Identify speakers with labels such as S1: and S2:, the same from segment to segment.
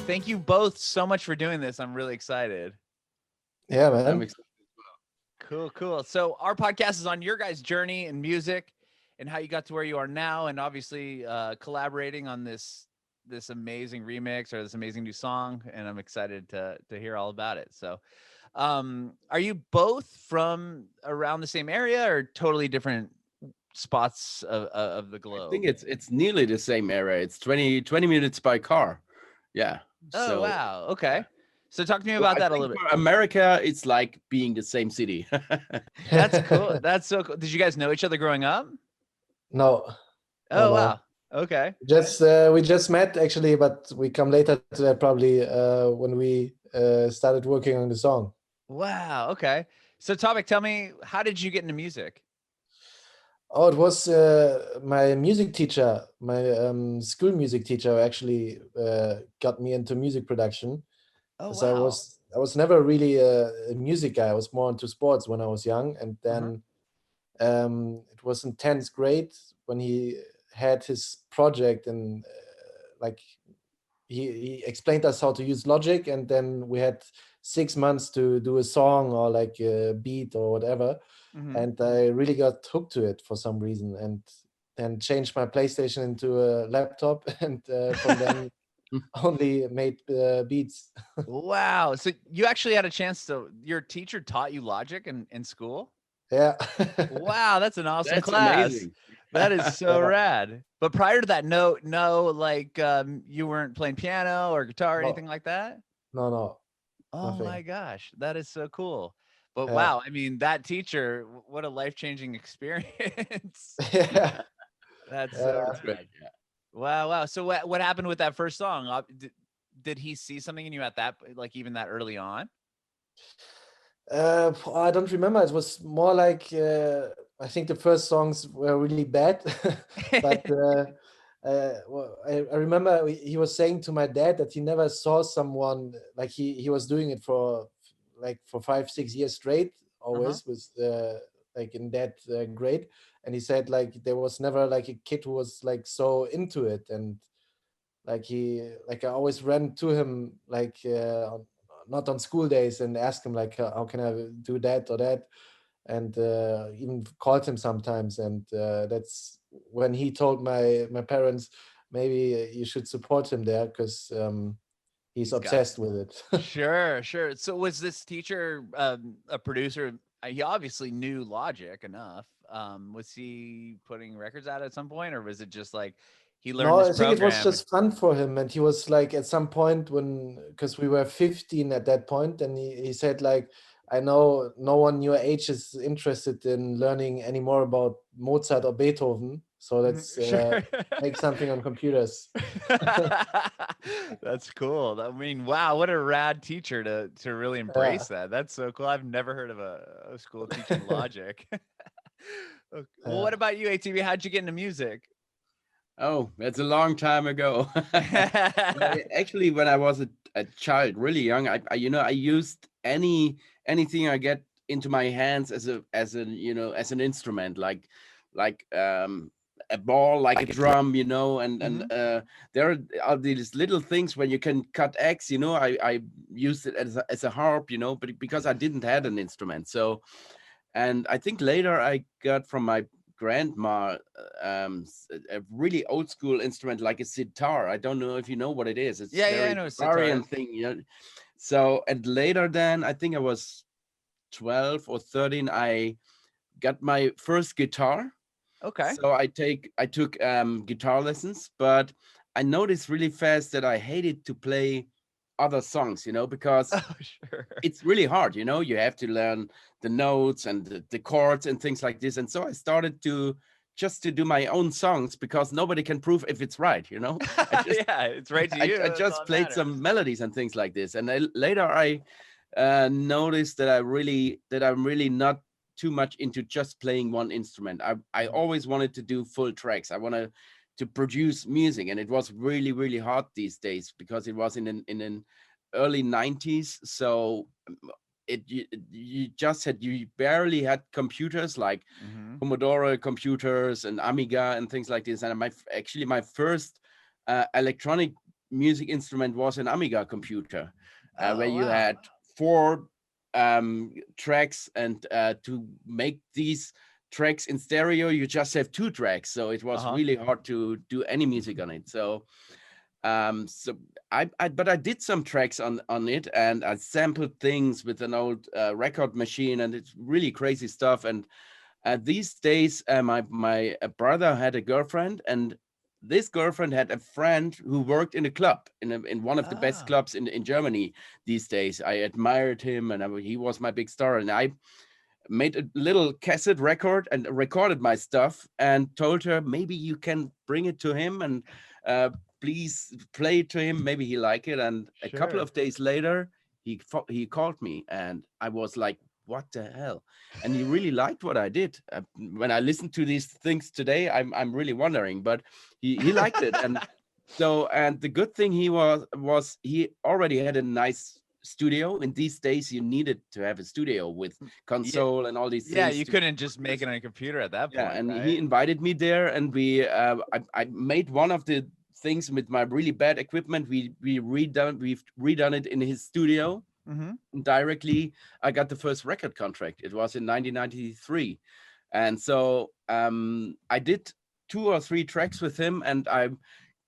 S1: Thank you both so much for doing this. I'm really excited.
S2: Yeah,
S3: I'm
S2: man.
S3: excited.
S1: Cool. So our podcast is on your guys' journey in music and how you got to where you are now, and obviously collaborating on this amazing remix or this amazing new song. And I'm excited to hear all about it. So, are you both from around the same area or totally different spots of the
S3: I
S1: globe?
S3: think it's nearly the same area. It's 20 minutes by car. Yeah.
S1: Oh,
S3: So
S1: wow. Okay.
S3: yeah.
S1: So talk to me
S3: So
S1: about
S3: I
S1: that a
S3: think
S1: little bit.
S3: for America, it's like being the same city.
S1: That's cool. That's so cool. Did you guys know each other growing up?
S2: No, no,
S1: Oh, wow.
S2: no.
S1: Okay.
S2: Just we just met actually, but we come later to that probably when we started working on the song.
S1: Wow. Okay. So, Topic, tell me, how did you get into music?
S2: Oh, it was my music teacher, my school music teacher, who actually got me into music production.
S1: Oh,
S2: Because
S1: wow.
S2: I was never really a music guy. I was more into sports when I was young, and
S1: Uh-huh.
S2: then it was in 10th grade when he had his project, and like he explained us how to use Logic, and then we had 6 months to do a song or like a beat or whatever,
S1: Mm-hmm.
S2: and I really got hooked to it for some reason, and then changed my PlayStation into a laptop, and from then only made beats.
S1: Wow. So, you actually had a chance to, your teacher taught you Logic in school?
S2: Yeah.
S1: Wow. That's an awesome
S3: That's
S1: class.
S3: amazing.
S1: That is so
S2: Yeah.
S1: rad. But prior to that, no, like you weren't playing piano or guitar or anything
S2: No,
S1: like that?
S2: no,
S1: Oh my
S2: nothing.
S1: gosh, that is so cool. But
S2: Yeah.
S1: wow, I mean, that teacher, what a life-changing experience.
S2: Yeah.
S1: That's
S2: Yeah.
S1: so
S3: That's great.
S1: rad.
S3: Yeah.
S1: Wow. So what happened with that first song? Did he see something in you at that, like even that early on?
S2: I don't remember. It was more like I think the first songs were really bad, but well, I remember he was saying to my dad that he never saw someone like he was doing it for like for 5 6 years straight,
S1: Uh-huh.
S2: always was like in that grade, and he said like there was never like a kid who was like so into it, and like like I always ran to him like not on school days and ask him like how can I do that or that, and even called him sometimes, and that's when he told my parents maybe you should support him there because he's
S1: He's got
S2: obsessed with it.
S1: sure. So was this teacher a producer? He obviously knew Logic enough. Was he putting records out at some point, or was it just like he learned
S2: No,
S1: this
S2: I think it was
S1: program?
S2: just fun for him. And he was like, at some point when, because we were 15 at that point, and he said, like, I know no one your age is interested in learning any more about Mozart or Beethoven. So let's
S1: Sure.
S2: make something on computers.
S1: That's cool. I mean, wow, what a rad teacher to really
S2: Yeah.
S1: embrace that. That's so cool. I've never heard of a school teaching Logic. Okay. Well,
S2: Yeah.
S1: what about you, ATB? How'd you get into music?
S3: Oh, that's a long time ago. Actually, when I was a child, really young, I used anything I get into my hands as an instrument, like a ball, like a drum, and
S1: Mhm.
S3: there are these little things when you can cut X, I used it as a harp, but because I didn't have an instrument, so. And I think later I got from my grandma a really old school instrument like a sitar. I don't know if you know what it is. It's
S1: Yeah, I
S3: very
S1: know sitar.
S3: Bavarian thing. So and later then I think I was 12 or 13. I got my first guitar.
S1: Okay.
S3: So I took guitar lessons, but I noticed really fast that I hated to play other songs, because
S1: Oh, sure.
S3: it's really hard, you have to learn the notes and the chords and things like this. And so I started to do my own songs because nobody can prove if it's right, I just
S1: Yeah, it's right to
S3: I,
S1: you.
S3: I
S1: That's all
S3: just
S1: that
S3: played
S1: matters.
S3: some melodies and things like this. And later I noticed that I'm really not too much into just playing one instrument. I
S1: Mhm.
S3: always wanted to do full tracks. I wanted to produce music, and it was really really hard these days because it was in an early 90s. So you just had you barely had computers like
S1: Mhm.
S3: Commodore computers and Amiga and things like this. And actually my first electronic music instrument was an Amiga computer, where
S1: Oh,
S3: you
S1: wow.
S3: had four tracks, and to make these tracks in stereo, you just have two tracks. So it was
S1: Uh-huh.
S3: really hard to do any music on it. So but I did some tracks on it, and I sampled things with an old record machine, and it's really crazy stuff. And these days, my brother had a girlfriend, and this girlfriend had a friend who worked in a club, in one of the best
S1: Oh,
S3: clubs in Germany these days. I admired him, and he was my big star. And I made a little cassette record and recorded my stuff, and told her maybe you can bring it to him, and uh, please play it to him. Maybe he like it. And a couple
S1: sure.
S3: of days later, he called me, and I was like, "What the hell?" And he really liked what I did. When I listen to these things today, I'm really wondering, but he liked it. And so, and the good thing he was he already had a nice studio. In these days, you needed to have a studio with
S1: Yeah,
S3: console and all these
S1: yeah,
S3: things
S1: you
S3: to
S1: couldn't just make it on a computer at that
S3: yeah.
S1: point,
S3: And he
S1: right?
S3: invited me there, and I made one of the things with my really bad equipment. We've redone it in his studio
S1: Mm-hmm.
S3: directly. I got the first record contract. It was in 1993. And so I did 2 or 3 tracks with him, and I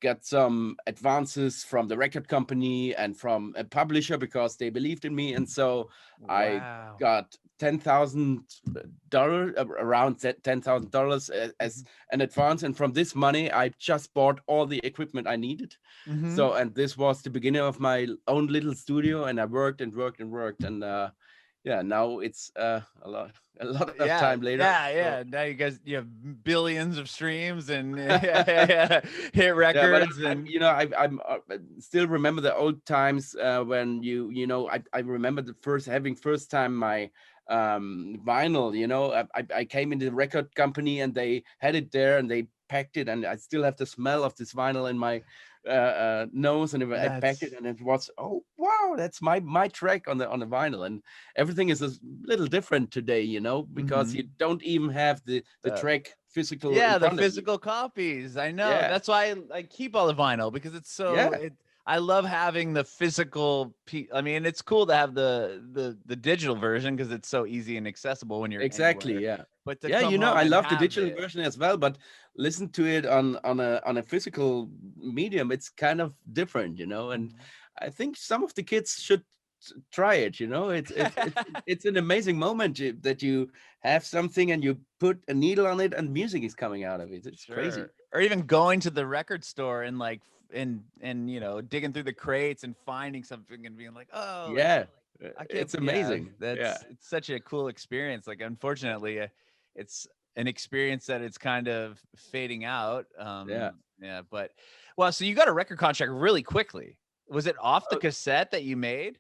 S3: got some advances from the record company and from a publisher because they believed in me. And so I
S1: Wow.
S3: got $10,000, around $10,000 as an advance. And from this money, I just bought all the equipment I needed.
S1: Mm-hmm.
S3: So, and this was the beginning of my own little studio, and I worked and worked and worked. And yeah, now it's a lot of
S1: Yeah,
S3: time later.
S1: yeah,
S3: So
S1: yeah. Now you have billions of streams and yeah, hit
S3: yeah, but
S1: records
S3: I'm
S1: and
S3: I'm still remember the old times when I remember the first time my vinyl. I came in the record company, and they had it there, and they packed it, and I still have the smell of this vinyl in my nose. And I packed it,
S1: that's
S3: and it was, oh wow, that's my track on the vinyl. And everything is a little different today, because
S1: mhm.
S3: you don't even have the track physical in
S1: Yeah, the
S3: front of you.
S1: physical copies. I know.
S3: Yeah,
S1: That's why I keep all the vinyl because it's so
S3: yeah,
S1: it I love having the physical I mean, it's cool to have the digital version because it's so easy and accessible when you're
S3: exactly.
S1: anywhere.
S3: Yeah,
S1: But to
S3: yeah.
S1: come
S3: I
S1: home and
S3: love the
S1: have
S3: digital
S1: it.
S3: version as well, but listen to it on a physical medium, it's kind of different. And
S1: Mhm.
S3: I think some of the kids should try it. It's an amazing moment that you have something and you put a needle on it and music is coming out of it. It's crazy.
S1: Sure. Or even going to the record store and like and digging through the crates and finding something and being like, "Oh, like
S3: Yeah,
S1: I can't
S3: it's
S1: yeah,
S3: amazing. Yeah,
S1: that's it's such a cool experience. Like unfortunately, it's an experience that it's kind of fading out.
S3: yeah.
S1: Yeah, but well, so you got a record contract really quickly. Was it off the
S3: Oh,
S1: cassette that you made?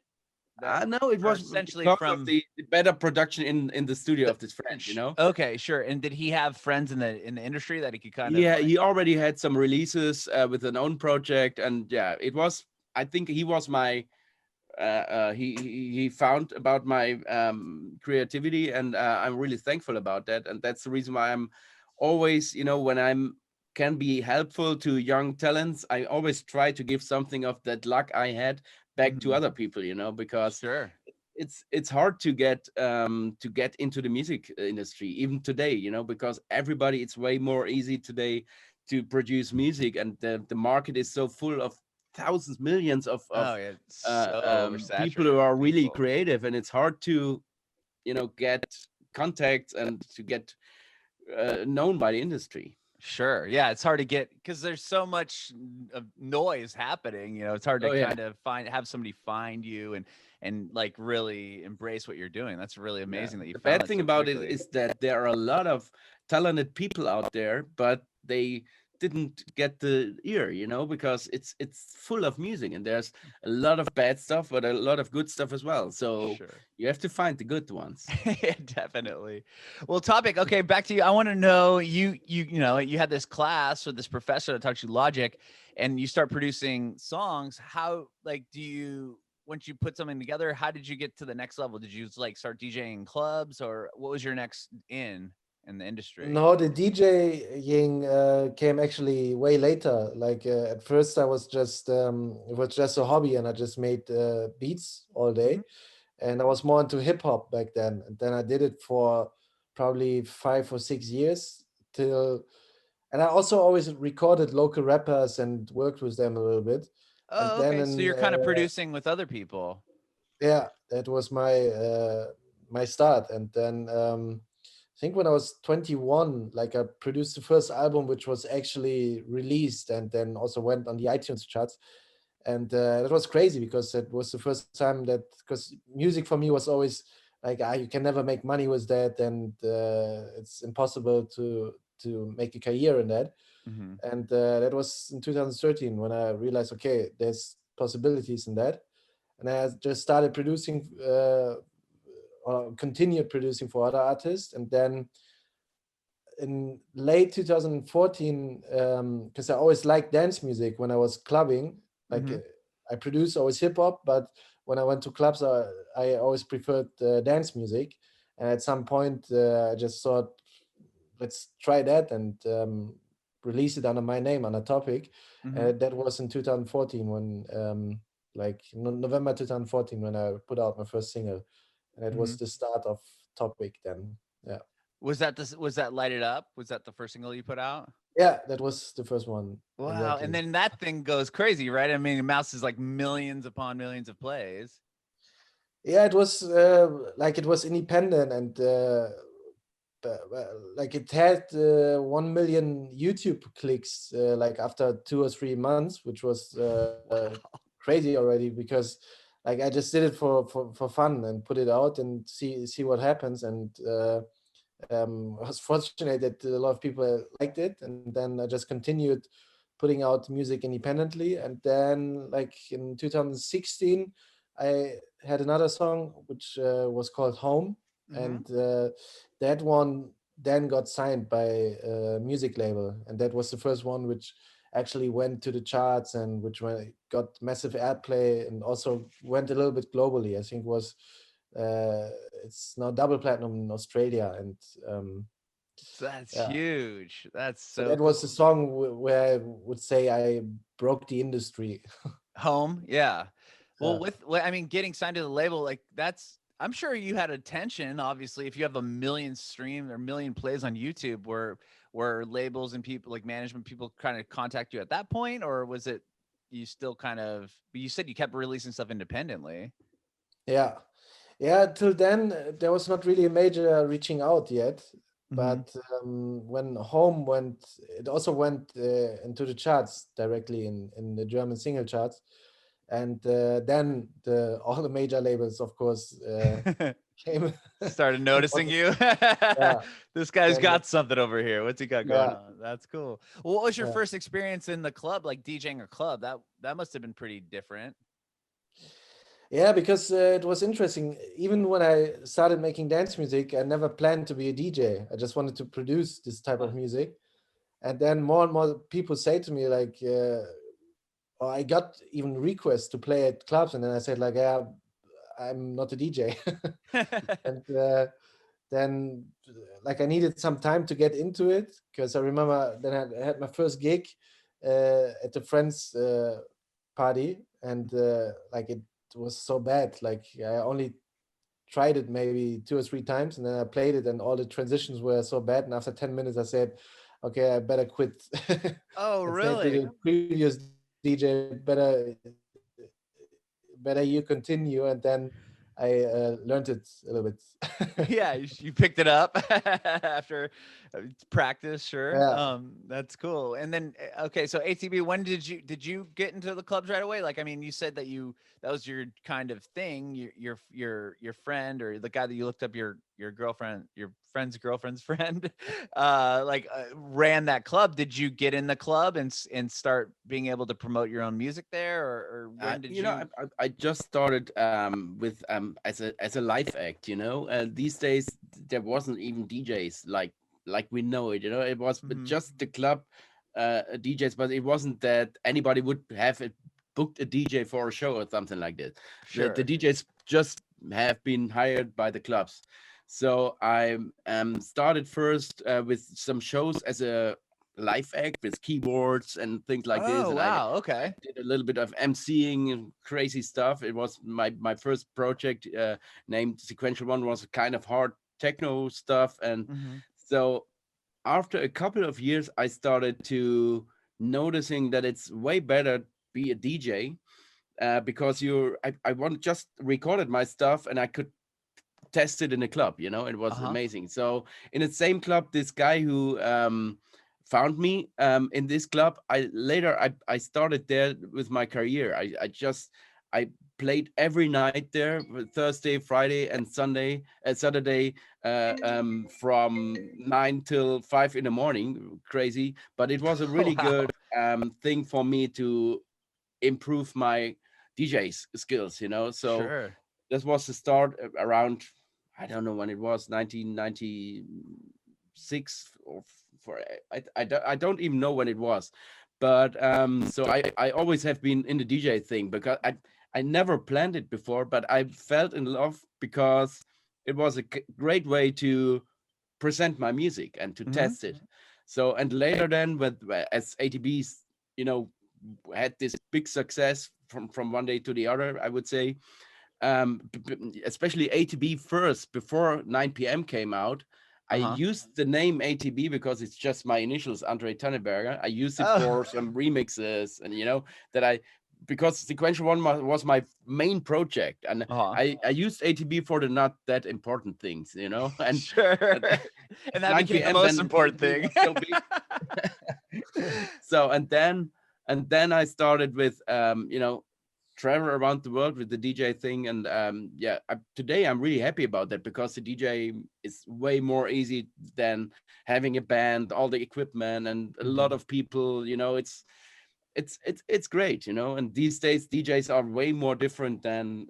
S1: That
S3: no, it
S1: or
S3: was
S1: essentially
S3: because of
S1: from
S3: the better production in the studio
S1: the
S3: of this friend.
S1: okay, sure. And did he have friends in the industry that he could kind of
S3: Yeah,
S1: like
S3: he already had some releases with an own project, and yeah, it was. I think he was my. He found about my creativity, and I'm really thankful about that. And that's the reason why I'm always, when I'm can be helpful to young talents, I always try to give something of that luck I had back to
S1: mhm,
S3: other people, because
S1: sure.
S3: it's hard to get into the music industry even today, because everybody, it's way more easy today to produce music, and the market is so full of thousands, millions
S1: Oh
S3: of
S1: yeah, it's so
S3: people who
S1: oversaturated
S3: are
S1: with
S3: really
S1: people.
S3: creative, and it's hard to get contacts and to get known by the industry.
S1: Sure. Yeah, it's hard to get because there's so much of noise happening. It's hard to
S3: Oh yeah,
S1: kind of have somebody find you and like really embrace what you're doing. That's really
S3: yeah.
S1: amazing that you
S3: The
S1: found
S3: bad
S1: that
S3: thing
S1: so
S3: about it
S1: quickly.
S3: is that there are a lot of talented people out there, but they didn't get the ear, because it's full of music, and there's a lot of bad stuff, but a lot of good stuff as well. So
S1: Sure.
S3: you have to find the good ones.
S1: Yeah, definitely. Well, topic. Okay, back to you. I want to know you had this class or this professor that taught you Logic, and you start producing songs. How like do you once you put something together? How did you get to the next level? Did you like start DJing clubs, or what was your next in? in the industry?
S2: No, the DJing came actually way later. Like at first, I was just it was just a hobby, and I just made beats all day, and I was more into hip hop back then. And then I did it for probably 5 or 6 years till, and I also always recorded local rappers and worked with them a little bit. And
S1: Oh,
S2: then
S1: okay. So
S2: in
S1: you're kind of producing with other people.
S2: yeah, that was my start. And then I think when I was 21, like I produced the first album, which was actually released and then also went on the iTunes charts. And that was crazy because it was the first time that, because music for me was always like, you can never make money with that, and it's impossible to make a career in that.
S1: Mm-hmm.
S2: And that was in 2013 when I realized, okay, there's possibilities in that. And I just started producing or continued producing for other artists. And then in late 2014, because I always liked dance music when I was clubbing, like
S1: Mm-hmm.
S2: I produced always hip hop, but when I went to clubs, I always preferred dance music. And at some point, I just thought, let's try that and release it under my name, under Topic.
S1: Mm-hmm.
S2: That was in 2014 when, like November 2014, when I put out my first single, and it
S1: Mm-hmm.
S2: was the start of Topic. Then, yeah,
S1: Was that Light It Up? Was that the first single you put out?
S2: yeah, that was the first one.
S1: Wow. And
S2: Exactly.
S1: then that thing goes crazy, right? I mean, it mounts like millions upon millions of plays.
S2: Yeah, it was like it was independent, and like it had 1 million YouTube clicks like after 2 or 3 months, which was crazy already, because like I just did it for fun and put it out and see what happens. And I was fortunate that a lot of people liked it, and then I just continued putting out music independently. And then like in 2016, I had another song which was called Home,
S1: Mm-hmm.
S2: and that one then got signed by a music label, and that was the first one which actually went to the charts and which got massive airplay and also went a little bit globally. I think was uh, it's now double platinum in Australia. And
S1: That's
S2: yeah,
S1: huge. That's
S2: so
S1: so
S2: that was the
S1: cool.
S2: song where I would say I broke the industry.
S1: Home. Yeah. Well,
S2: Yeah.
S1: I mean, getting signed to the label, like I'm sure you had attention, obviously, if you have a million streams or a million plays on YouTube, where labels and people like management people kind of contact you at that point, or was it you still kind of, you said you kept releasing stuff independently.
S2: Yeah. Yeah, till then there was not really a major reaching out yet.
S1: Mm-hmm.
S2: But when Home went, it also went into the charts directly in the German single charts. And then all the major labels, of course, came.
S1: Started noticing
S2: Also,
S1: you.
S2: yeah,
S1: This guy's
S2: then,
S1: got something over here. What's he got going
S2: yeah,
S1: on? That's cool. Well, what was your
S2: yeah.
S1: first experience in the club, like DJing or club? That must have been pretty different.
S2: Yeah, because it was interesting. Even when I started making dance music, I never planned to be a DJ. I just wanted to produce this type
S1: Huh.
S2: of music. And then more and more people say to me, like, or I got even requests to play at clubs. And then I said, like, yeah, I'm not a DJ. And then, like, I needed some time to get into it, because I remember then I had my first gig at a friend's party. And like, it was so bad. Like, I only tried it maybe 2 or 3 times, and then I played it, and all the transitions were so bad. And after 10 minutes, I said, okay, I better quit.
S1: Oh,
S2: And said to
S1: really?
S2: the previous DJ, better you continue. And then I learned it a little bit.
S1: Yeah, you picked it up after practice, sure.
S2: Yeah.
S1: That's cool. And then okay, so ATB, when did you get into the clubs right away? Like, I mean, you said that was your kind of thing. Your friend, or the guy that you looked up, your girlfriend, your friend's girlfriend's friend, ran that club. Did you get in the club and start being able to promote your own music there, or when did
S3: You know,
S1: you?
S3: I just started with as a live act. You know, these days there wasn't even DJs like we know it. You know, it was
S1: Mhm.
S3: just the club DJs, but it wasn't that anybody would have it booked a DJ for a show or something like that. The
S1: Sure.
S3: DJs just have been hired by the clubs. So I started first with some shows as a live act with keyboards and things like this,
S1: Oh,
S3: and
S1: wow.
S3: I
S1: Okay.
S3: did a little bit of emceeing and crazy stuff. It was my first project, named Sequential One, was kind of hard techno stuff, and
S1: Hmm.
S3: so after a couple of years, I started to noticing that it's way better be a DJ, because I want just recorded my stuff and I could test it in a club. It was
S1: Uh-huh.
S3: amazing. So in the same club, this guy who found me in this club, I started there with my career. I played every night there, Thursday, Friday, and Saturday, from 9 till 5 in the morning. Crazy, but it was a
S1: Oh,
S3: really
S1: wow.
S3: good thing for me to improve my DJ's skills. So
S1: Sure.
S3: this was the start around, I don't know when it was, 1996 or for I don't even know when it was, but so I always have been in the DJ thing because I never planned it before, but I felt in love because it was a great way to present my music and to
S1: Hmm.
S3: test it. So and later then with as ATBs, you know, had this big success from one day to the other, I would say, especially ATB first before 9 p.m. came out. I
S1: Uh-huh.
S3: used the name ATB because it's just my initials, Andre Tannenberger. I used it
S1: Oh,
S3: for some remixes, and that I because Sequential One was my main project, and
S1: uh-huh.
S3: I used ATB for the not that important things, and
S1: Sure.
S3: at
S1: And that became
S3: 9
S1: the
S3: p.m.
S1: most
S3: then
S1: important
S3: ATB
S1: thing.
S3: was so big. So and then I started with travel around the world with the DJ thing, and yeah, today I'm really happy about that because the DJ is way more easy than having a band, all the equipment, and a lot
S1: Mhm.
S3: of people. It's great, and these days DJs are way more different than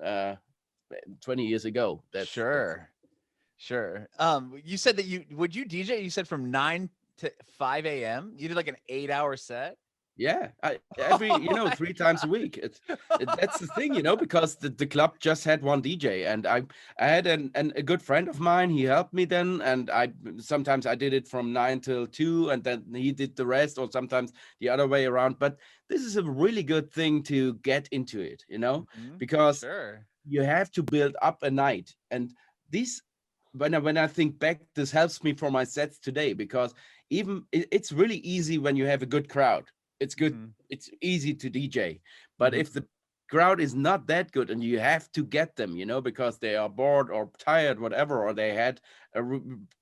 S3: 20 years ago. That's
S1: Sure. Sure. You said that you DJ? You said from 9 to 5 a.m. You did like an 8-hour set.
S3: Yeah, every
S1: Oh my
S3: 3 times a week. That's the thing, because the club just had one DJ, and I had a good friend of mine. He helped me then, and I sometimes I did it from 9 till 2, and then he did the rest, or sometimes the other way around. But this is a really good thing to get into it,
S1: Mhm.
S3: because
S1: Sure.
S3: you have to build up a night, and this when I think back, this helps me for my sets today because even it's really easy when you have a good crowd. It's good.
S1: Mhm.
S3: It's easy to DJ, but
S1: Mhm.
S3: if the crowd is not that good and you have to get them, because they are bored or tired, whatever, or they had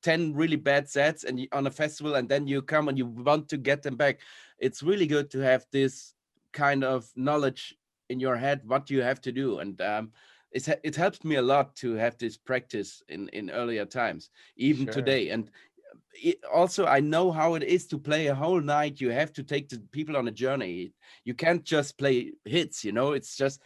S3: 10 really bad sets and on a festival, and then you come and you want to get them back, it's really good to have this kind of knowledge in your head what you have to do. And it helped me a lot to have this practice in earlier times, even
S1: Sure.
S3: today. And also I know how it is to play a whole night. You have to take the people on a journey. You can't just play hits, it's just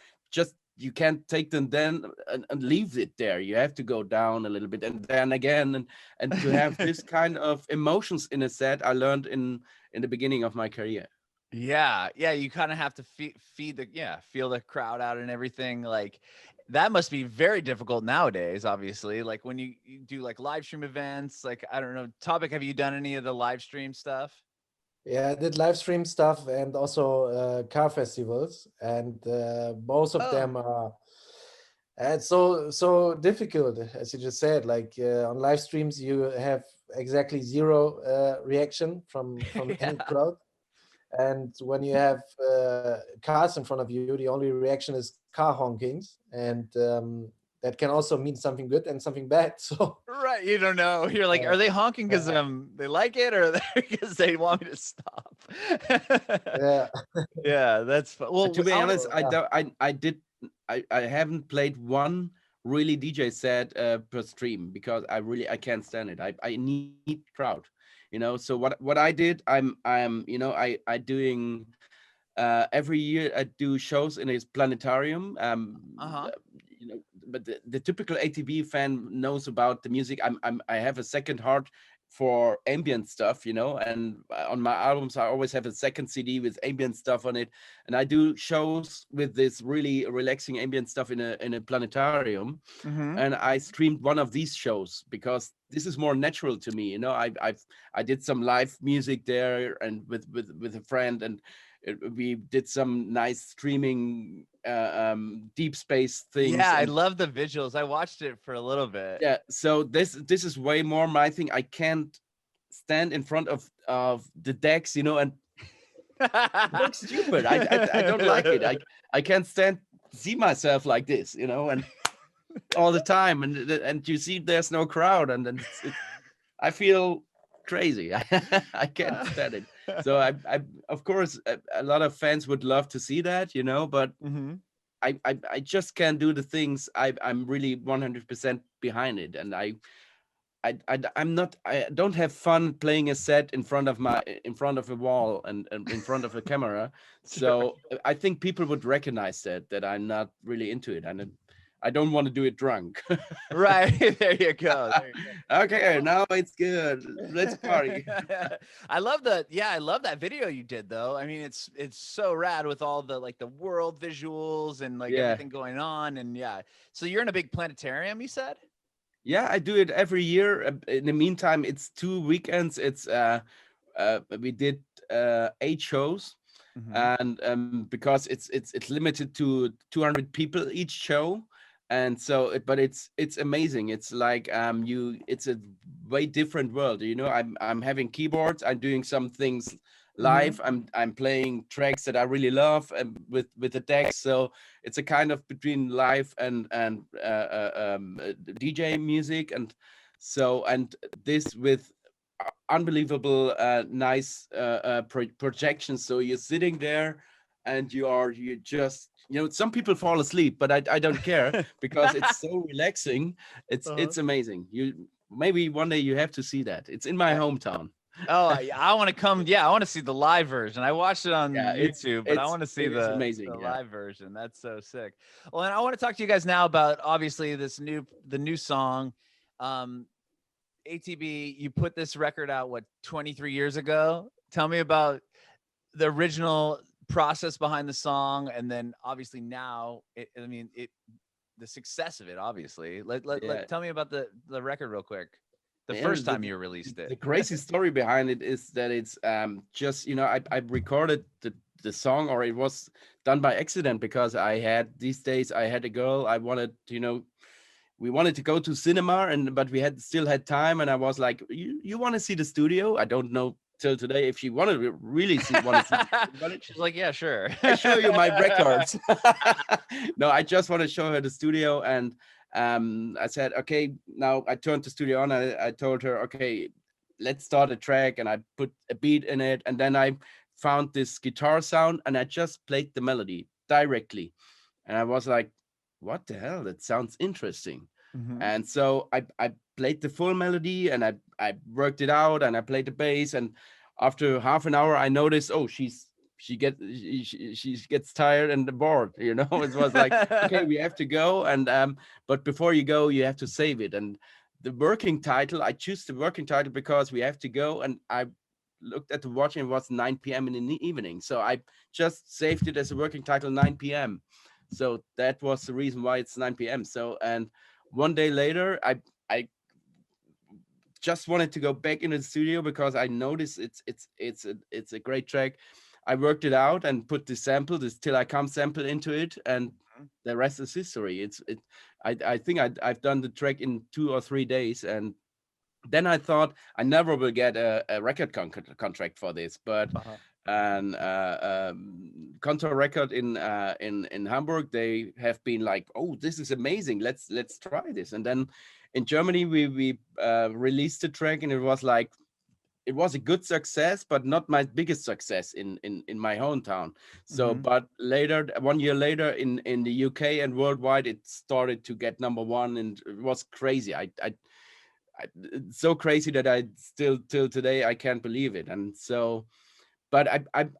S3: you can't take them then and leave it there. You have to go down a little bit and then again, and to have this kind of emotions in a set, I learned in the beginning of my career.
S1: Yeah, yeah, you kind of have to feed the feel the crowd out and everything. Like that must be very difficult nowadays, obviously. Like when you do like live stream events, like I don't know, Topic, have you done any of the live stream stuff?
S2: Yeah, I did live stream stuff and also car festivals, and both of
S1: Oh,
S2: them are. It's so difficult, as you just said. Like on live streams, you have exactly zero reaction from any
S1: yeah.
S2: crowd, and when you have cars in front of you, the only reaction is car honkings, and that can also mean something good and something bad. So
S1: Right, you don't know. You're like, are
S2: uh,
S1: they honking because
S2: uh,
S1: they like it or because they want me to stop?
S2: yeah,
S1: Yeah, that's well.
S3: To be
S1: I want
S3: honest,
S2: so
S3: I
S2: yeah,
S3: don't, I haven't played one really DJ set per stream because I can't stand it. I need crowd, So what I did, I doing every year I do shows in his planetarium.
S1: uh-huh.
S3: But the typical ATB fan knows about the music. I have a second heart for ambient stuff, you know. And on my albums, I always have a second CD with ambient stuff on it, and I do shows with this really relaxing ambient stuff in a planetarium.
S1: Mm-hmm.
S3: And I streamed one of these shows because this is more natural to me, you know. I did some live music there, and with a friend, and we did some nice streaming deep space things.
S1: Yeah, I
S3: And
S1: love the visuals. I watched it for a little bit.
S3: yeah, so this is way more my thing. I can't stand in front of the decks, you know, and look stupid. I don't like it. I can't stand see myself like this, you know, and all the time, and you see there's no crowd, and then I feel crazy. I can't stand it. So I of course a lot of fans would love to see that, you know, but
S1: Mm-hmm.
S3: I just can't do the things I'm really 100% behind it. And I'm not, I don't have fun playing a set in front of a wall and in front of a camera. So I think people would recognize that I'm not really into it, and I don't want to do it drunk.
S1: Right. There you go. There you go.
S3: Okay, now it's good. Let's party.
S1: I love I love that video you did though. I mean, it's so rad with all the like the world visuals and like
S3: Yeah.
S1: everything going on. And yeah, so you're in a big planetarium, you said?
S3: Yeah, I do it every year. In the meantime, it's 2 weekends. It's we did 8 shows,
S1: Mhm.
S3: and because it's limited to 200 people each show, and so but it's amazing. It's like it's a way different world. You know, I'm having keyboards. I'm doing some things
S1: Mhm.
S3: live. I'm playing tracks that I really love, and with the decks. So it's a kind of between live and DJ music, and so and this with unbelievable nice projections. So you're sitting there, and you just, you know, some people fall asleep, but I don't care because it's so relaxing.
S1: Uh-huh.
S3: It's amazing. You maybe one day you have to see that. It's in my
S1: I-
S3: hometown.
S1: Oh, I want to come. Yeah, I want to see the live version. I watched it on
S3: Yeah,
S1: YouTube, but I want to see
S3: it is
S1: the
S3: amazing. Yeah.
S1: live version. That's so sick. Well, and I want to talk to you guys now about obviously the new song. Um, ATB, you put this record out what 23 years ago. Tell me about the original process behind the song, and then obviously now, I mean, the success of it. Obviously,
S3: Yeah.
S1: tell me about the record real quick. The
S3: And
S1: first time you released it.
S3: the crazy story behind it is that it's just, you know, I recorded the song, or it was done by accident, because I had these days I had a girl I wanted, you know, we wanted to go to cinema, and but we had still had time, and I was like, you want to see the studio? I don't know till today if she wanted to really want to see the studio, but
S1: She's like, yeah, sure.
S3: I show you my records. No, I just want to show her the studio. And I said, okay, now I turned the studio on. I told her, okay, let's start a track. And I put a beat in it. And then I found this guitar sound, and I just played the melody directly. And I was like, what the hell? That sounds interesting.
S1: Mhm.
S3: And so I played the full melody, and I worked it out, and I played the bass. And after half an hour, I noticed, oh, she gets tired and bored, you know. It was like, okay, we have to go. And but before you go, you have to save it. And the working title, I choose the working title because we have to go. And I looked at the watch, and it was 9 p.m. in the evening. So I just saved it as a working title, 9 p.m. So that was the reason why it's 9 p.m. So, and one day later, I just wanted to go back into the studio because I noticed it's a great track. I worked it out and put the sample, this Till I Come sample, into it, and the rest is history. I think I've done the track in 2 or 3 days, and then I thought I never will get a record contract for this, but
S1: Uh-huh.
S3: an Contour record in Hamburg, they have been like, oh, this is amazing, let's try this. And then in Germany we released the track, and it was like, it was a good success, but not my biggest success in my hometown. So
S1: Mhm.
S3: but later, 1 year later, in the UK and worldwide, it started to get #1, and it was crazy. It's so crazy that I still till today I can't believe it. And so, but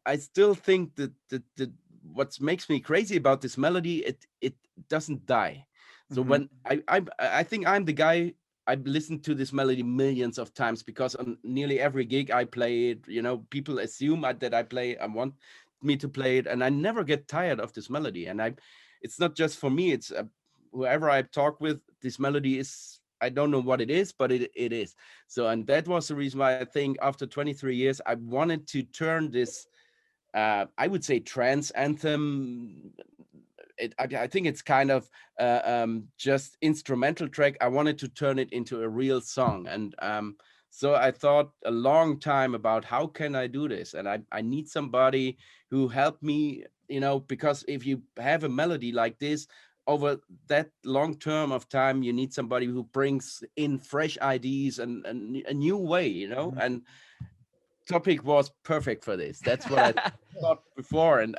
S3: I still think that the what makes me crazy about this melody, it doesn't die. So
S1: Mhm.
S3: when I think I'm the guy I've listened to this melody millions of times because on nearly every gig I play it, people assume that I play, I want me to play it, and I never get tired of this melody. And it's not just for me, it's whoever I talk with, this melody is, I don't know what it is, but it is. So, and that was the reason why I think after 23 years, I wanted to turn this, I would say trance anthem. I think it's kind of just instrumental track. I wanted to turn it into a real song. And so I thought a long time about how can I do this? And I need somebody who helped me, because if you have a melody like this, over that long term of time, you need somebody who brings in fresh ideas and a new way, and Topic was perfect for this. That's what I thought before. And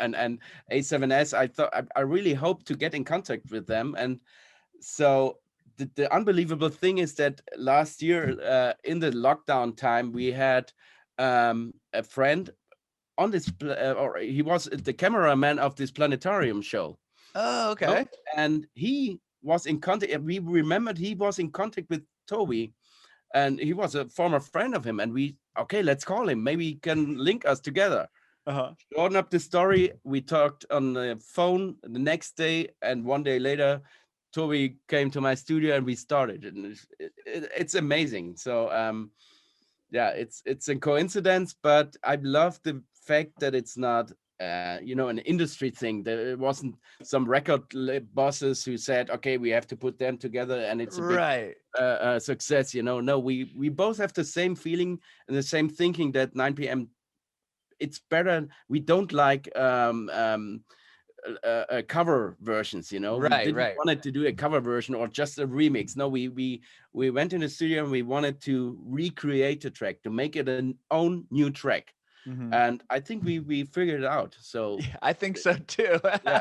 S3: A7S, I thought I really hope to get in contact with them. And so the unbelievable thing is that last year in the lockdown time, we had a friend on this, or he was the cameraman of this planetarium show.
S1: Oh, okay.
S3: And he was in contact. We remembered he was in contact with Toby, and he was a former friend of him. And okay, let's call him. Maybe he can link us together. Shorten up the story. We talked on the phone the next day, and one day later, Toby came to my studio and we started. And it's amazing. So yeah, it's a coincidence, but I love the fact that it's not an industry thing. There wasn't some record bosses who said, okay, we have to put them together and it's a big success. No, we both have the same feeling and the same thinking that 9 p.m. it's better. We don't like cover versions, we didn't want to do a cover version or just a remix. No, we went in the studio and we wanted to recreate the track, to make it an own new track. And I think we figured it out. So
S1: yeah, I think so too.
S3: Yeah.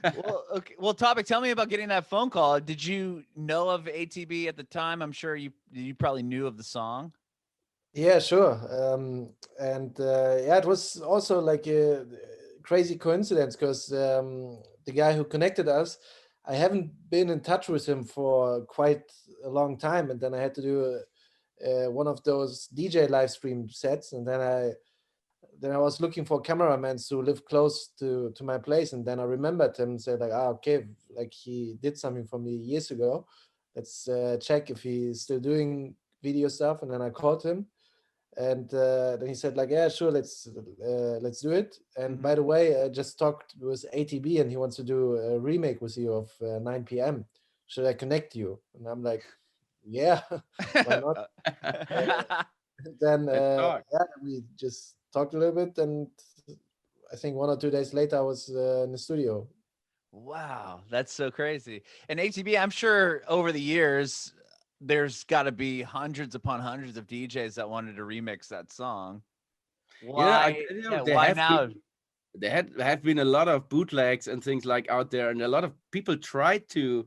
S1: Well, okay. Well, Topic, tell me about getting that phone call. Did you know of ATB at the time? I'm sure you probably knew of the song.
S2: Yeah, sure. And yeah, it was also like a crazy coincidence because the guy who connected us, I haven't been in touch with him for quite a long time, and then I had to do one of those DJ live stream sets, and then I was looking for cameramen who live close to my place, and then I remembered him and said like, okay, like he did something for me years ago. Let's check if he's still doing video stuff, and then I called him. And then he said like, yeah, sure, let's do it. And by the way, I just talked with ATB and he wants to do a remake with you of 9 p.m. Should I connect you? And I'm like, yeah, why not? Then yeah, we just talked a little bit, and I think 1 or 2 days later I was in the studio.
S1: Wow, that's so crazy. And ATB, I'm sure over the years there's got to be hundreds upon hundreds of DJs that wanted to remix that song. Why? Why now?
S3: There have been a lot of bootlegs and things like out there, and a lot of people tried to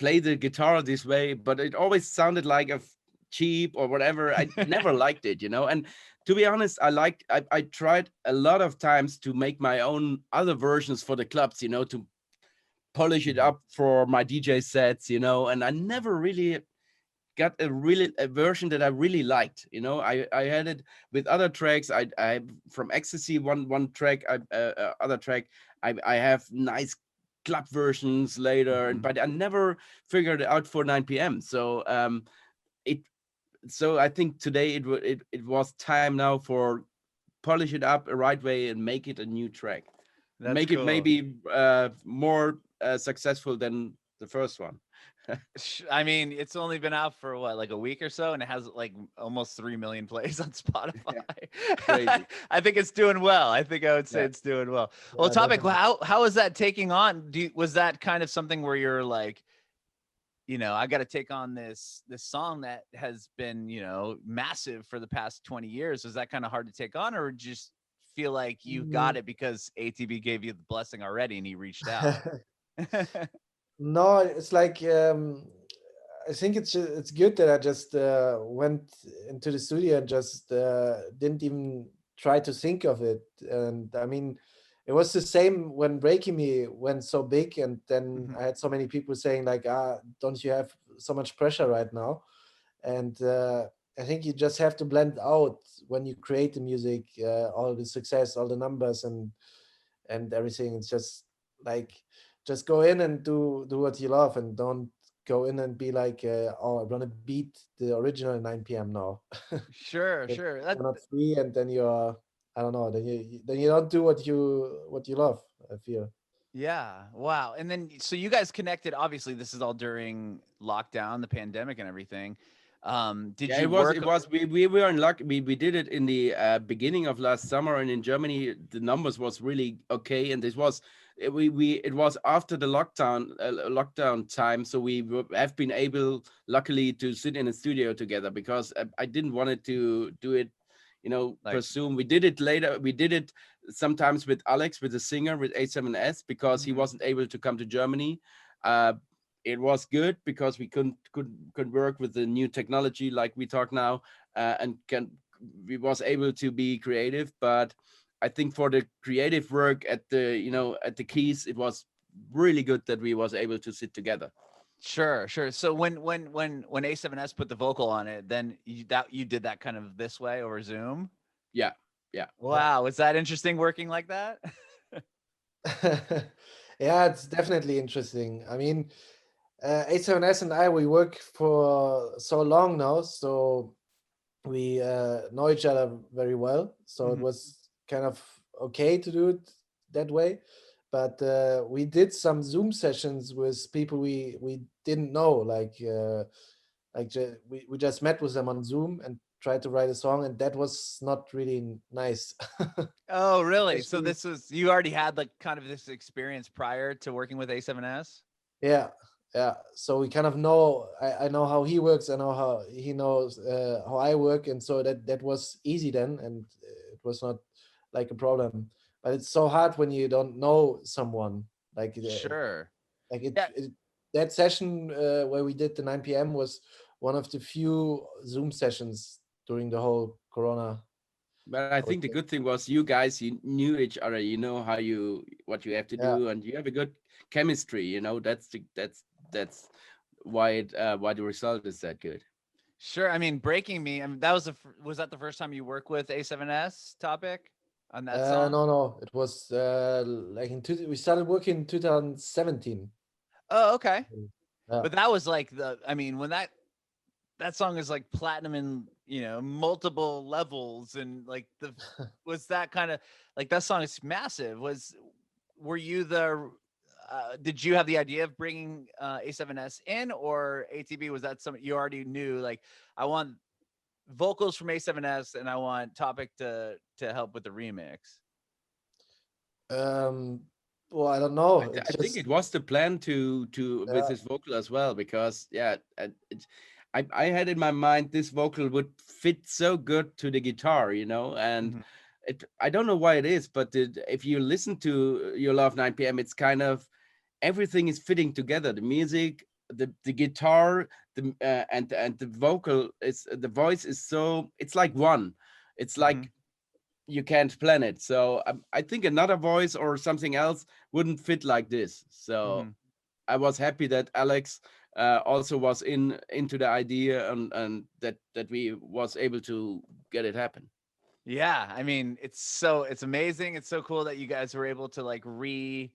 S3: play the guitar this way, but it always sounded like a cheap or whatever. I never liked it, And to be honest, I tried a lot of times to make my own other versions for the clubs, to polish it up for my DJ sets, and I never really got a version that I really liked. I had it with other tracks. I from Ecstasy one track, other track. I have nice club versions later, but I never figured it out for 9 p.m. So so I think today it was time now for polish it up a right way and make it a new track. Make it maybe more successful than the first one.
S1: I mean, it's only been out for what, like a week or so, and it has like almost 3 million plays on Spotify.
S3: Crazy.
S1: I think it's doing well. I think I would say it's doing well. Well, Topic, how is that taking on? Was that kind of something where you're like, I got to take on this song that has been, massive for the past 20 years. Was that kind of hard to take on, or just feel like you got it because ATB gave you the blessing already and he reached out?
S2: No, it's like I think it's good that I just went into the studio and just didn't even try to think of it. And I mean, it was the same when Breaking Me went so big, and then I had so many people saying like, don't you have so much pressure right now, and I think you just have to blend out when you create the music, all the success, all the numbers, and everything. It's just like, just go in and do what you love, and don't go in and be like, oh, I want to beat the original 9 p.m. now.
S1: Sure,
S2: That
S1: sure.
S2: you're not free, and then you're, I don't know, then you don't do what you love, I feel.
S1: Yeah. Wow. And then so you guys connected, obviously this is all during lockdown, the pandemic and everything. Did
S3: Yeah,
S1: you
S3: it
S1: work
S3: was we were in luck. We did it in the beginning of last summer, and in Germany the numbers was really okay. And this was we it was after the lockdown time, so have been able, luckily, to sit in a studio together, because I didn't want it to do it, per
S1: like
S3: Zoom. We did it later. We did it sometimes with Alex, with the singer, with A7S, because he
S1: Mhm.
S3: wasn't able to come to Germany. Uh, it was good because we could work with the new technology like we talk now, and we was able to be creative. But I think for the creative work at the at the keys, it was really good that we was able to sit together.
S1: Sure, sure. So when A7S put the vocal on it, then you did that kind of this way over Zoom?
S3: Yeah, yeah.
S2: Yeah.
S1: Wow, was that interesting working like that?
S2: Yeah, it's definitely interesting. I mean, A7S and I, we work for so long now, so we know each other very well. So it
S1: Mhm.
S2: was kind of okay to do it that way. But we did some Zoom sessions with people we didn't know, we just met with them on Zoom and tried to write a song, and that was not really nice.
S1: Oh, really? So
S2: Especially,
S1: this was you already had like kind of this experience prior to working with A7S?
S2: yeah, yeah. So we kind of know. I know how he works. I know how he knows how I work, and so that was easy then, and it was not like a problem. But it's so hard when you don't know someone. Like
S1: Sure.
S2: like
S1: Yeah.
S2: that session where we did the 9 p.m. was one of the few Zoom sessions during the whole Corona.
S3: But I
S2: I would
S3: think the
S2: say.
S3: good thing was you guys, you knew each other. You know what you have to
S2: Yeah.
S3: do, and you have a good chemistry. That's why the result is that good.
S1: Sure. I mean, Breaking Me, I mean, that was was that the first time you work with A7S Topic on that song?
S2: No, no, it was we started working in 2017.
S1: Oh, okay.
S2: Yeah.
S1: But that was like I mean, when that song is like platinum in, multiple levels and like was that kind of like that song is massive. Were you did you have the idea of bringing A7S in, or ATB, was that something you already knew, like, I want vocals from A7S and I want Topic to help with the remix?
S2: Um, well, I don't know. It's
S3: I think
S2: just
S3: it was the plan to with
S2: yeah,
S3: his vocal as well, because yeah, I had in my mind this vocal would fit so good to the guitar, and
S1: Mhm.
S3: I don't know why it is, but if you listen to Your Love 9 p.m., it's kind of everything is fitting together. The music, the guitar, and the vocal is the voice is so it's like one. It's
S1: Mhm.
S3: like you can't plan it. So I think another voice or something else wouldn't fit like this. So
S1: Mhm.
S3: I was happy that Alex also was into the idea, and that we was able to get it happen.
S1: Yeah, I mean, it's amazing. It's so cool that you guys were able to like reimagine,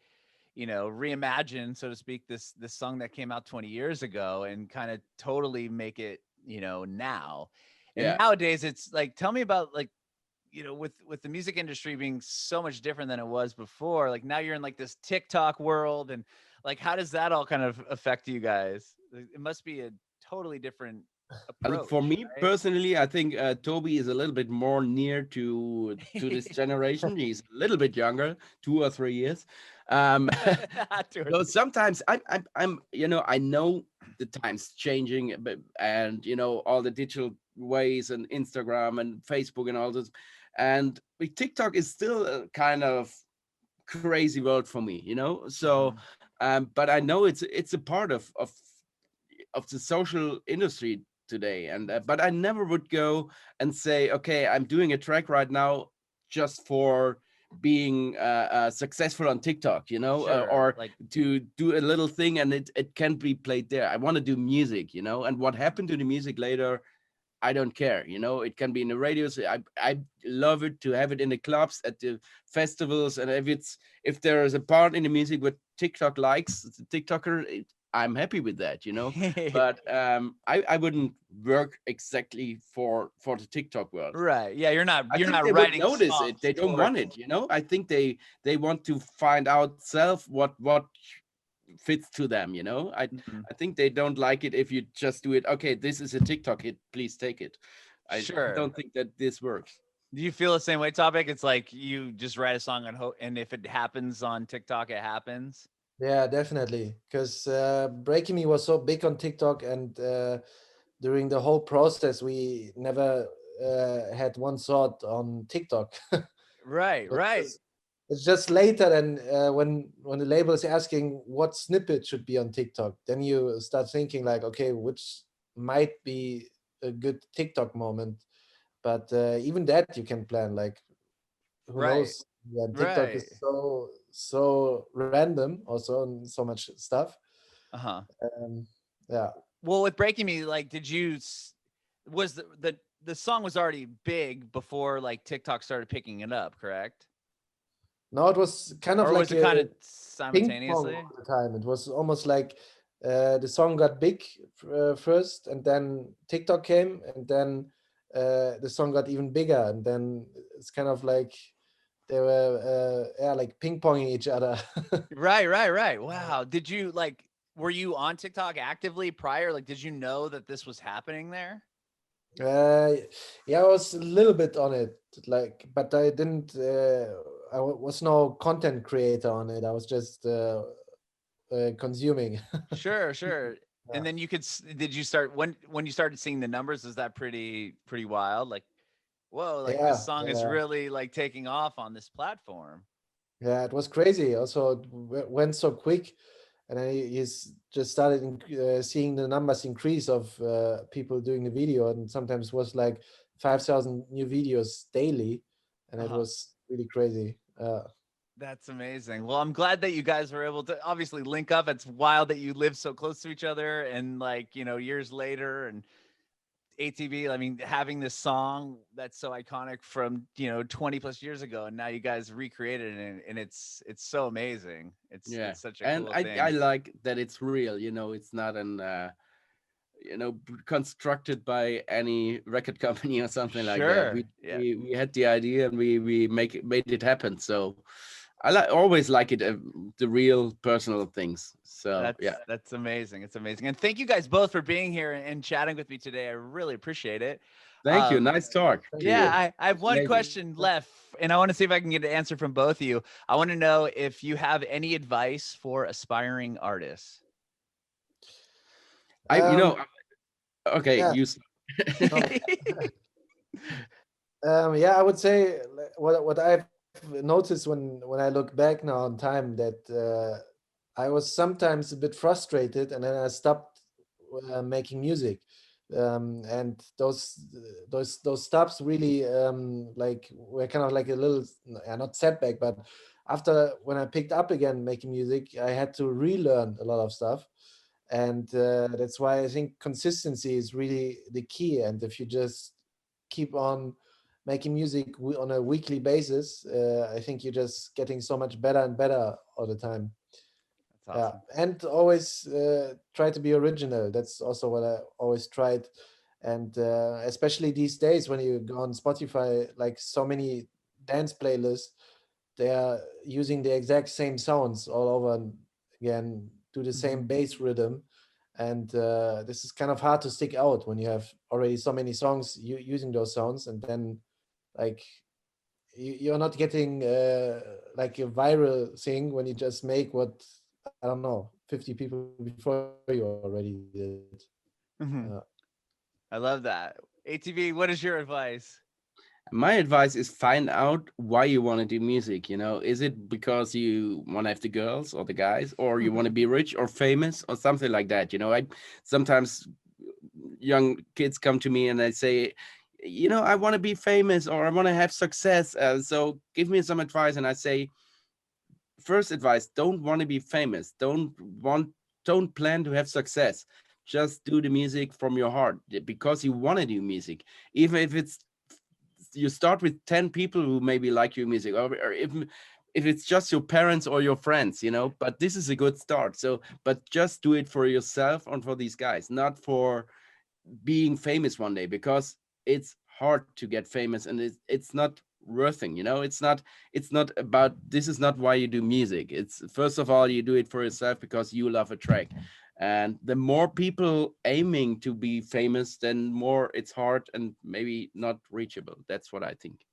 S1: so to speak, this song that came out 20 years ago and kind of totally make it, now. And
S3: Yeah.
S1: nowadays it's like, tell me about like, with the music industry being so much different than it was before, like now you're in like this TikTok world, and like how does that all kind of affect you guys? It must be a totally different
S3: For
S1: approach,
S3: me personally, I think Toby is a little bit more near to this
S1: right?
S3: generation. He's a little bit younger, 2 or 3 years. Um,
S1: 2 or
S3: so
S1: 3.
S3: sometimes I know the times changing, but and all the digital ways and Instagram and Facebook and all this, and TikTok is still a kind of crazy world for me. So,
S1: Mhm.
S3: but I know it's a part of the social industry today, and but I never would go and say, okay, I'm doing a track right now just for being successful on TikTok, you know,
S1: Sure,
S3: or
S1: like
S3: to do a little thing and it can be played there. I want to do music, you know, and what happened to the music later, I don't care, you know. It can be in the radios. I love it to have it in the clubs, at the festivals, and if there is a part in the music with TikTok likes, it's a TikToker, I'm happy with that, you know. But I wouldn't work exactly for the TikTok world.
S1: right. Yeah, you're
S3: I think
S1: not
S3: they would
S1: writing
S3: notice it.
S1: songs
S3: They don't
S1: for
S3: want it, you know. I think they want to find out self what fits to them, you know.
S1: Mhm.
S3: I think they don't like it if you just do it. Okay, this is a TikTok hit. Please take it. I
S1: Sure.
S3: don't think that this works.
S1: Do you feel the same way, Topic? It's like you just write a song and if it happens on TikTok, it happens.
S2: Yeah, definitely. Because Breaking Me was so big on TikTok, and during the whole process, we never had one thought on TikTok.
S1: Right, right.
S2: It's just later than when the label is asking what snippet should be on TikTok, then you start thinking like, okay, which might be a good TikTok moment. But even that you can plan. Like, who
S1: Right.
S2: knows? Yeah, TikTok
S1: Right.
S2: is so random, also, and so much stuff.
S1: Uh-huh.
S2: Um, yeah.
S1: Well, with Breaking Me, like, did you was the song was already big before like TikTok started picking it up, correct?
S2: No, it was kind of
S1: Or
S2: like
S1: was it
S2: a
S1: kind of
S2: ping pong
S1: simultaneously?
S2: all the time. It was almost like the song got big first, and then TikTok came, and then the song got even bigger, and then it's kind of like they were yeah, like ping ponging each other.
S1: Right, right, right. Wow. Did you like were you on TikTok actively prior? Like, did you know that this was happening there?
S2: uh, yeah, I was a little bit on it, like, but I didn't. Was no content creator on it. I was just consuming.
S1: Sure, sure.
S2: Yeah.
S1: And then did you start when you started seeing the numbers, is that pretty wild? Like, whoa, like this
S2: Yeah,
S1: song is
S2: yeah.
S1: really like taking off on this platform.
S2: Yeah, it was crazy. Also, it went so quick, and I just started seeing the numbers increase of people doing the video, and sometimes was like 5,000 new videos daily, and it
S1: Uh-huh.
S2: was really crazy.
S1: That's amazing. Well, I'm glad that you guys were able to obviously link up. It's wild that you live so close to each other and like, years later and ATB, I mean, having this song that's so iconic from, 20 plus years ago and now you guys recreated it and it's so amazing.
S3: Yeah,
S1: It's such a
S3: and
S1: cool
S3: I
S1: thing.
S3: like that it's real. You know, it's not an constructed by any record company or something like that.
S1: Sure. Yeah.
S3: We had the idea and we made it happen. So I always like it, the real personal things. So yeah,
S1: That's amazing. It's amazing. And thank you guys both for being here and chatting with me today. I really appreciate it.
S3: thank you.
S1: Um,
S3: Nice talk
S2: Thank
S3: to
S1: Yeah,
S3: you.
S2: you.
S1: I have one
S3: Amazing.
S1: question left, and I want to see if I can get an answer from both of you. I want to know if you have any advice for aspiring artists.
S3: You
S2: Um,
S3: know, okay,
S2: yeah,
S3: you.
S2: no, yeah, I would say what I've noticed when I look back now on time, that I was sometimes a bit frustrated, and then I stopped making music, and those stops really like were kind of like a little, not setback, but after when I picked up again making music, I had to relearn a lot of stuff, and that's why I think consistency is really the key. And if you just keep on making music on a weekly basis, I think you're just getting so much better and better all the time.
S1: That's
S2: Yeah,
S1: awesome.
S2: and always try to be original. That's also what I always tried, and especially these days when you go on Spotify, like so many dance playlists, they are using the exact same sounds all over again, do the
S1: Mhm.
S2: same bass rhythm, and this is kind of hard to stick out when you have already so many songs using those sounds, and then like you're not getting like a viral thing when you just make what, I don't know, 50 people before you already did.
S1: Mhm. I love that. ATV, what is your advice?
S3: My advice is find out why you want to do music. You know, is it because you want to have the girls or the guys, or you want to be rich or famous or something like that? You know, I sometimes young kids come to me and they say, you know, I want to be famous or I want to have success. So give me some advice. And I say, first advice, don't want to be famous. Don't plan to have success. Just do the music from your heart because you want to do music. Even if it's, you start with 10 people who maybe like your music, or if it's just your parents or your friends, you know, but this is a good start. So, but just do it for yourself and for these guys, not for being famous one day, because it's hard to get famous and it's not worthing, you know. It's not about, this is not why you do music. It's, first of all, you do it for yourself because you love a track. And the more people aiming to be famous, then more it's hard and maybe not reachable. That's what I think.